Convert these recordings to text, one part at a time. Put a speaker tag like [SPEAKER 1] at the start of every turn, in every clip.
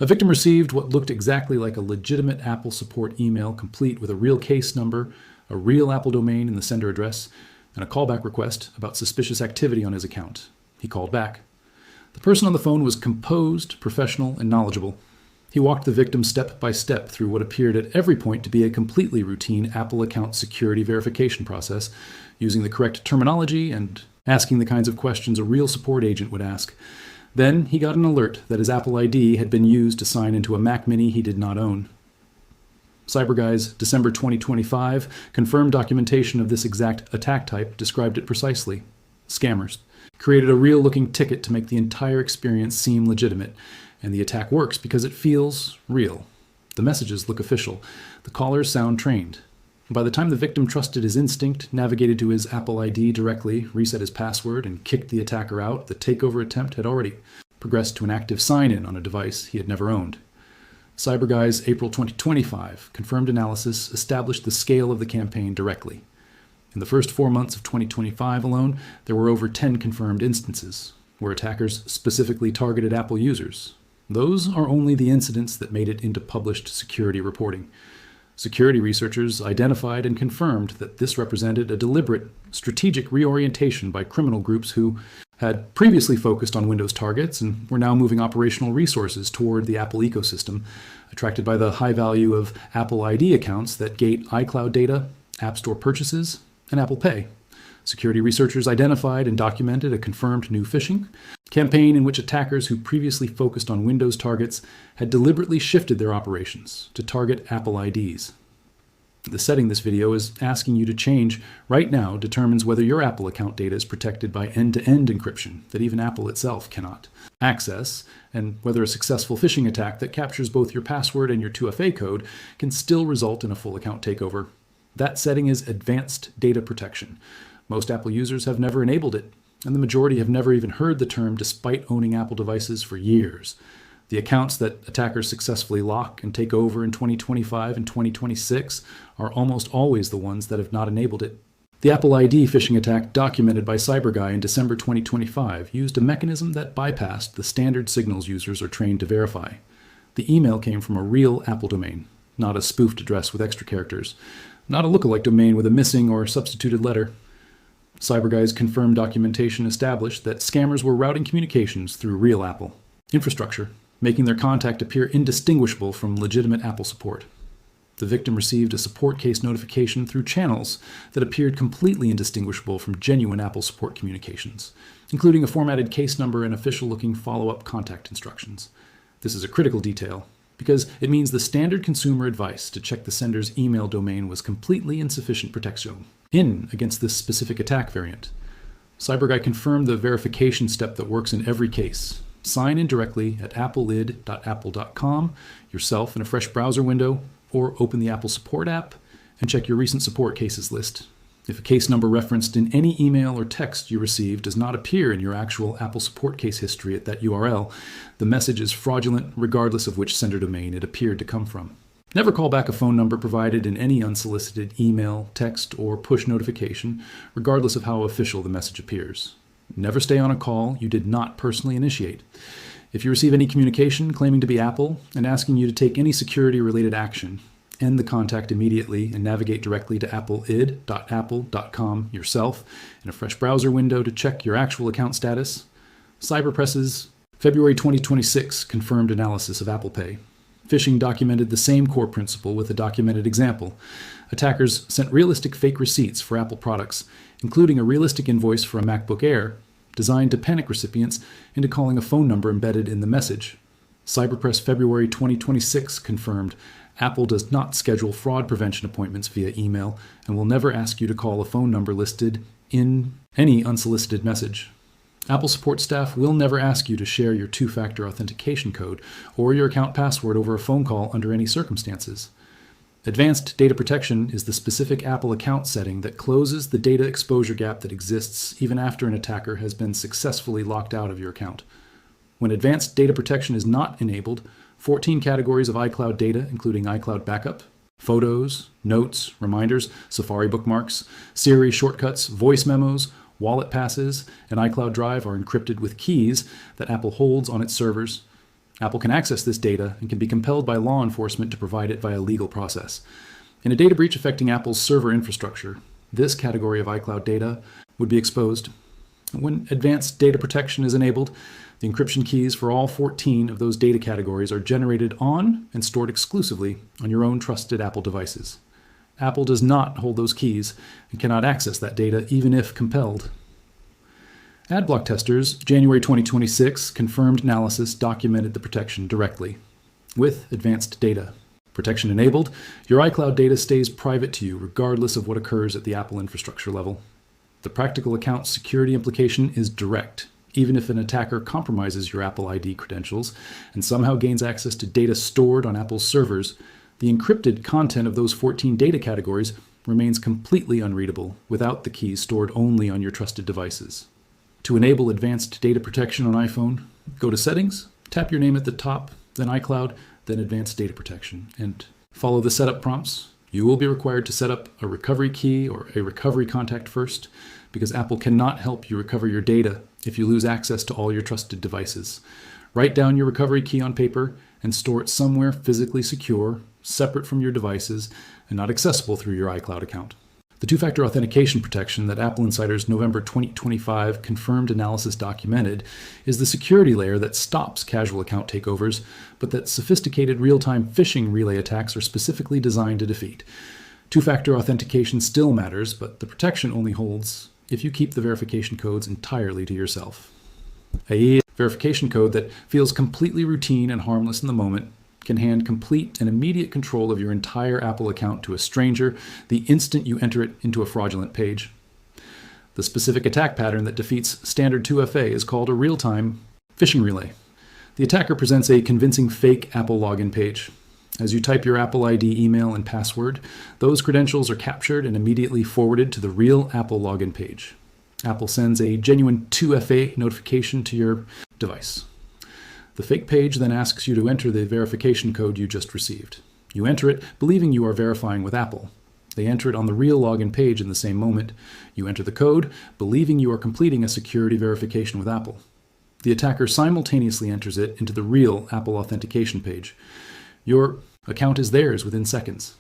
[SPEAKER 1] A victim received what looked exactly like a legitimate Apple support email, complete with a real case number, a real Apple domain and the sender address, and a callback request about suspicious activity on his account. He called back. The person on the phone was composed, professional, and knowledgeable. He walked the victim step by step through what appeared at every point to be a completely routine Apple account security verification process, using the correct terminology and asking the kinds of questions a real support agent would ask. Then he got an alert that his Apple ID had been used to sign into a Mac Mini he did not own. CyberGuy's December 2025 confirmed documentation of this exact attack type described it precisely. Scammers created a real-looking ticket to make the entire experience seem legitimate, and the attack works because it feels real. The messages look official. The callers sound trained. By the time the victim trusted his instinct, navigated to his Apple ID directly, reset his password, and kicked the attacker out, the takeover attempt had already progressed to an active sign-in on a device he had never owned. CyberGuy's April 2025 confirmed analysis established the scale of the campaign directly. In the first 4 months of 2025 alone, there were over 10 confirmed instances, where attackers specifically targeted Apple users. Those are only the incidents that made it into published security reporting. Security researchers identified and confirmed that this represented a deliberate, strategic reorientation by criminal groups who had previously focused on Windows targets and were now moving operational resources toward the Apple ecosystem, attracted by the high value of Apple ID accounts that gate iCloud data, App Store purchases, and Apple Pay. Security researchers identified and documented a confirmed new phishing campaign in which attackers who previously focused on Windows targets had deliberately shifted their operations to target Apple IDs. The setting this video is asking you to change right now determines whether your Apple account data is protected by end-to-end encryption that even Apple itself cannot access, and whether a successful phishing attack that captures both your password and your 2FA code can still result in a full account takeover. That setting is advanced data protection. Most Apple users have never enabled it, and the majority have never even heard the term despite owning Apple devices for years. The accounts that attackers successfully lock and take over in 2025 and 2026 are almost always the ones that have not enabled it. The Apple ID phishing attack documented by CyberGuy in December 2025 used a mechanism that bypassed the standard signals users are trained to verify. The email came from a real Apple domain, not a spoofed address with extra characters, not a lookalike domain with a missing or substituted letter. CyberGuy's confirmed documentation established that scammers were routing communications through real Apple infrastructure, making their contact appear indistinguishable from legitimate Apple support. The victim received a support case notification through channels that appeared completely indistinguishable from genuine Apple support communications, including a formatted case number and official-looking follow-up contact instructions. This is a critical detail, because it means the standard consumer advice to check the sender's email domain was completely insufficient protection against this specific attack variant. CyberGuy confirmed the verification step that works in every case. Sign in directly at applelid.apple.com yourself in a fresh browser window, or open the Apple Support app and check your recent support cases list. If a case number referenced in any email or text you receive does not appear in your actual Apple Support case history at that URL, the message is fraudulent regardless of which sender domain it appeared to come from. Never call back a phone number provided in any unsolicited email, text, or push notification, regardless of how official the message appears. Never stay on a call you did not personally initiate. If you receive any communication claiming to be Apple and asking you to take any security-related action, end the contact immediately and navigate directly to applelid.apple.com yourself in a fresh browser window to check your actual account status. CyberPress's February 2026 confirmed analysis of Apple Pay. Phishing documented the same core principle with a documented example. Attackers sent realistic fake receipts for Apple products, including a realistic invoice for a MacBook Air, designed to panic recipients into calling a phone number embedded in the message. CyberPress February 2026 confirmed Apple does not schedule fraud prevention appointments via email and will never ask you to call a phone number listed in any unsolicited message. Apple support staff will never ask you to share your two-factor authentication code or your account password over a phone call under any circumstances. Advanced data protection is the specific Apple account setting that closes the data exposure gap that exists even after an attacker has been successfully locked out of your account. When advanced data protection is not enabled, 14 categories of iCloud data, including iCloud backup, photos, notes, reminders, Safari bookmarks, Siri shortcuts, voice memos, wallet passes, and iCloud Drive are encrypted with keys that Apple holds on its servers. Apple can access this data and can be compelled by law enforcement to provide it via legal process. In a data breach affecting Apple's server infrastructure, this category of iCloud data would be exposed. When advanced data protection is enabled, the encryption keys for all 14 of those data categories are generated on and stored exclusively on your own trusted Apple devices. Apple does not hold those keys and cannot access that data even if compelled. Adblock testers, January 2026, confirmed analysis documented the protection directly with advanced data. Protection enabled, your iCloud data stays private to you regardless of what occurs at the Apple infrastructure level. The practical account security implication is direct. Even if an attacker compromises your Apple ID credentials and somehow gains access to data stored on Apple's servers, the encrypted content of those 14 data categories remains completely unreadable without the keys stored only on your trusted devices. To enable advanced data protection on iPhone, go to Settings, tap your name at the top, then iCloud, then Advanced Data Protection, and follow the setup prompts. You will be required to set up a recovery key or a recovery contact first, because Apple cannot help you recover your data if you lose access to all your trusted devices. Write down your recovery key on paper and store it somewhere physically secure, separate from your devices, and not accessible through your iCloud account. The two-factor authentication protection that Apple Insider's November 2025 confirmed analysis documented is the security layer that stops casual account takeovers, but that sophisticated real-time phishing relay attacks are specifically designed to defeat. Two-factor authentication still matters, but the protection only holds if you keep the verification codes entirely to yourself. A verification code that feels completely routine and harmless in the moment can hand complete and immediate control of your entire Apple account to a stranger the instant you enter it into a fraudulent page. The specific attack pattern that defeats standard 2FA is called a real-time phishing relay. The attacker presents a convincing fake Apple login page. As you type your Apple ID email and password, those credentials are captured and immediately forwarded to the real Apple login page. Apple sends a genuine 2FA notification to your device. The fake page then asks you to enter the verification code you just received. You enter it believing you are verifying with Apple. They enter it on the real login page in the same moment. You enter the code believing you are completing a security verification with Apple. The attacker simultaneously enters it into the real Apple authentication page. Your account is theirs within seconds.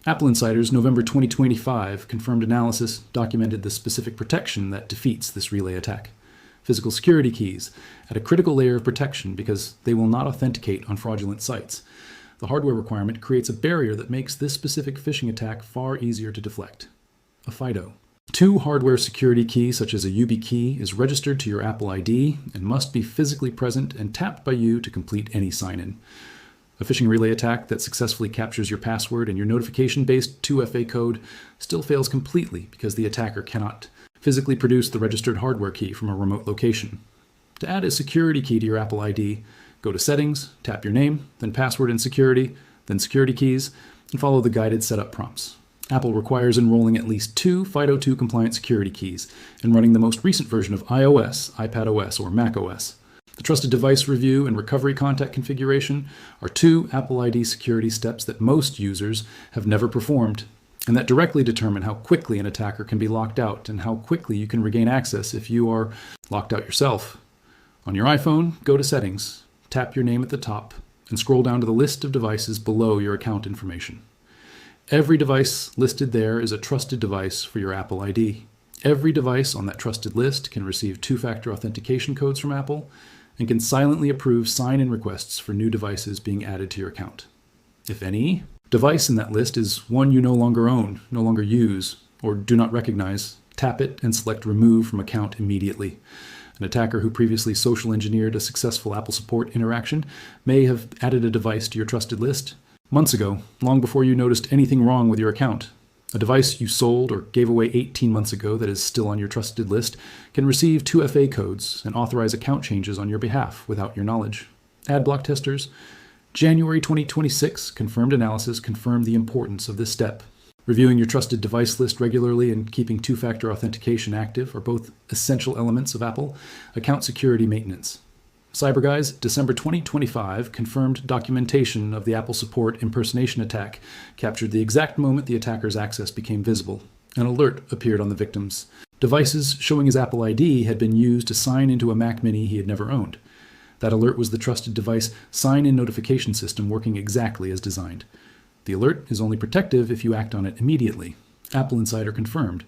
[SPEAKER 1] Apple Insider's November 2025 confirmed analysis documented the specific protection that defeats this relay attack. Physical security keys add a critical layer of protection because they will not authenticate on fraudulent sites. The hardware requirement creates a barrier that makes this specific phishing attack far easier to deflect. A FIDO. 2 hardware security keys, such as a YubiKey, is registered to your Apple ID and must be physically present and tapped by you to complete any sign-in. A phishing relay attack that successfully captures your password and your notification-based 2FA code still fails completely because the attacker cannot physically produce the registered hardware key from a remote location. To add a security key to your Apple ID, go to Settings, tap your name, then Password and Security, then Security Keys, and follow the guided setup prompts. Apple requires enrolling at least 2 FIDO2 compliant security keys and running the most recent version of iOS, iPadOS, or macOS. The Trusted Device Review and Recovery Contact Configuration are 2 Apple ID security steps that most users have never performed, and that directly determine how quickly an attacker can be locked out and how quickly you can regain access if you are locked out yourself. On your iPhone, go to Settings, tap your name at the top, and scroll down to the list of devices below your account information. Every device listed there is a trusted device for your Apple ID. Every device on that trusted list can receive 2-factor authentication codes from Apple and can silently approve sign-in requests for new devices being added to your account. If any device in that list is one you no longer own, no longer use, or do not recognize, tap it and select Remove from Account immediately. An attacker who previously social engineered a successful Apple support interaction may have added a device to your trusted list months ago, long before you noticed anything wrong with your account. A device you sold or gave away 18 months ago that is still on your trusted list can receive 2FA codes and authorize account changes on your behalf without your knowledge. Adblock testers, January 2026 confirmed analysis confirmed the importance of this step. Reviewing your trusted device list regularly and keeping 2-factor authentication active are both essential elements of Apple account security maintenance. CyberGuy's December 2025 confirmed documentation of the Apple support impersonation attack captured the exact moment the attacker's access became visible. An alert appeared on the victim's devices showing his Apple ID had been used to sign into a Mac Mini he had never owned. That alert was the trusted device sign-in notification system working exactly as designed. The alert is only protective if you act on it immediately. Apple Insider confirmed.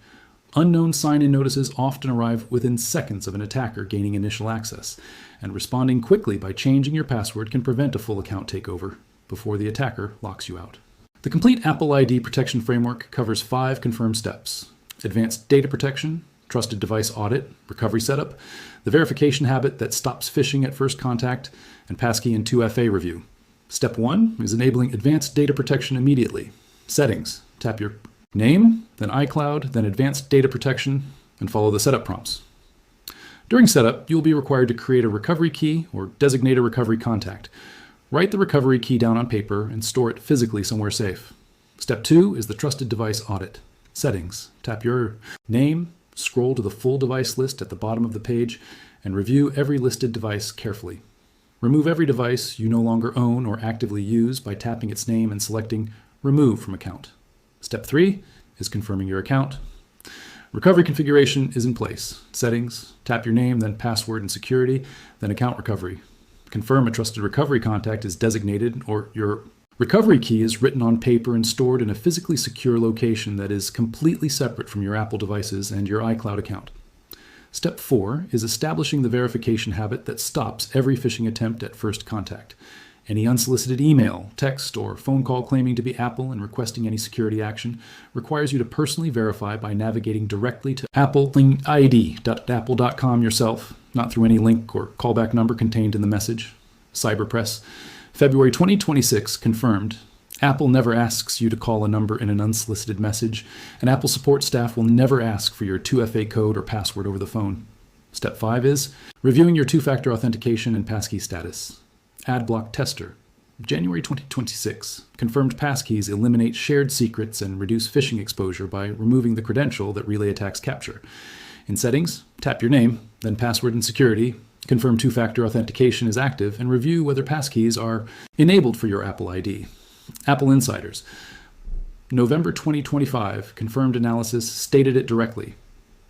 [SPEAKER 1] Unknown sign-in notices often arrive within seconds of an attacker gaining initial access, and responding quickly by changing your password can prevent a full account takeover before the attacker locks you out. The complete Apple ID protection framework covers 5 confirmed steps: advanced data protection, trusted device audit, recovery setup, the verification habit that stops phishing at first contact, and passkey and 2FA review. Step 1 is enabling advanced data protection immediately. Settings. Tap your name, then iCloud, then advanced data protection, and follow the setup prompts. During setup, you'll be required to create a recovery key or designate a recovery contact. Write the recovery key down on paper and store it physically somewhere safe. Step 2 is the trusted device audit. Settings. Tap your name, scroll to the full device list at the bottom of the page, and review every listed device carefully. Remove every device you no longer own or actively use by tapping its name and selecting Remove from Account. Step 3 is confirming your account. Recovery configuration is in place. Settings, tap your name, then password and security, then account recovery. Confirm a trusted recovery contact is designated, or your recovery key is written on paper and stored in a physically secure location that is completely separate from your Apple devices and your iCloud account. Step 4 is establishing the verification habit that stops every phishing attempt at first contact. Any unsolicited email, text, or phone call claiming to be Apple and requesting any security action requires you to personally verify by navigating directly to appleid.apple.com yourself, not through any link or callback number contained in the message. Cyberpress, February 2026, confirmed. Apple never asks you to call a number in an unsolicited message, and Apple support staff will never ask for your 2FA code or password over the phone. Step 5 is reviewing your two-factor authentication and passkey status. Adblock Tester, January 2026, confirmed passkeys eliminate shared secrets and reduce phishing exposure by removing the credential that relay attacks capture. In Settings, tap your name, then Password and Security, confirm two-factor authentication is active, and review whether passkeys are enabled for your Apple ID. Apple Insiders, November 2025, confirmed analysis stated it directly.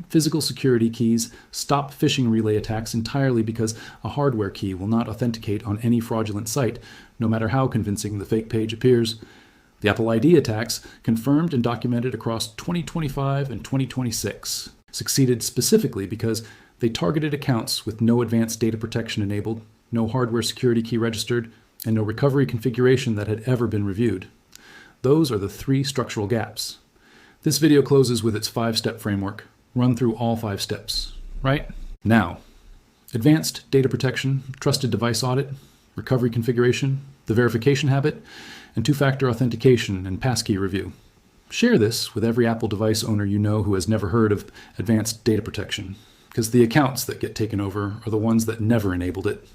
[SPEAKER 1] Physical security keys stop phishing relay attacks entirely because a hardware key will not authenticate on any fraudulent site, no matter how convincing the fake page appears. The Apple ID attacks, confirmed and documented across 2025 and 2026, succeeded specifically because they targeted accounts with no advanced data protection enabled, no hardware security key registered, and no recovery configuration that had ever been reviewed. Those are the 3 structural gaps. This video closes with its 5-step framework. Run through all 5 steps, right? Now, advanced data protection, trusted device audit, recovery configuration, the verification habit, and two-factor authentication and passkey review. Share this with every Apple device owner you know who has never heard of advanced data protection, because the accounts that get taken over are the ones that never enabled it.